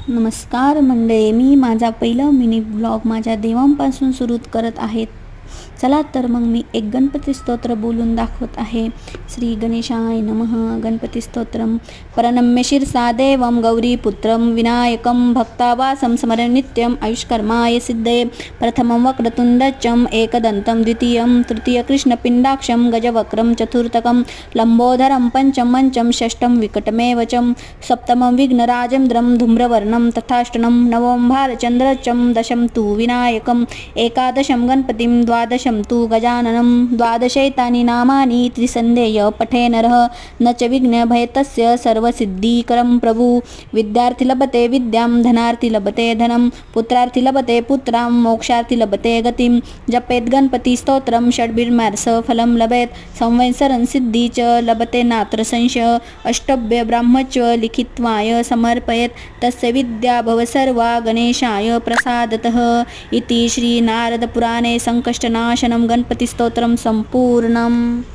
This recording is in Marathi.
नमस्कार मंडळी, मी माझा पहिला मिनी ब्लॉग माझ्या देवांपासून सुरू करत आहेत. चला तर मग मी एक गणपती स्तोत्र बोलून दाखवत आहे. श्री गणेशाय नमः. गणपती स्तोत्रम. प्रणम्य शिरसा देवं गौरीपुत्रं विनायकं भक्तावासं स्मरं नित्यं आयुष्कर्माय सिद्धये. प्रथमं वक्रतुण्डचं एकदन्तं द्वितीयं तृतीय कृष्णपिण्डाक्षं गजवक्रं चतुर्थकं लम्बोदरं पञ्चमं षष्ठं विकटमेव च सप्तमं विघ्नराजेन्द्रं धूम्रवर्णं तथाष्टमं नवमं भालचन्द्रचं दशं तु विनायकं एकादशं गणपतिं द्वादशं तु गजाननं द्वादशैतानि नामानि त्रिसन्ध्येय पठे नरः न च विघ्नभयतस्य सर्वसिद्धिकरं प्रभु. विद्यार्थी लभते विद्यां धनार्थी लभते धनं पुत्रार्थी लभते पुत्रां मोक्षार्थी लभते गतिं. जपेत गणपती स्तोत्रं षड्भिर्मार्स फलं लभेत संवत्सरं सिद्धी च लभते नात्र संशय. अष्टभ्य ब्राह्मच लिखित्वाय समर्पयेत तस्य विद्या भव सर्वा गणेशाय प्रसादतः. इति श्री नारद पुराणे संकष्टनाशनं गणपती स्तोत्रं संपूर्णम्.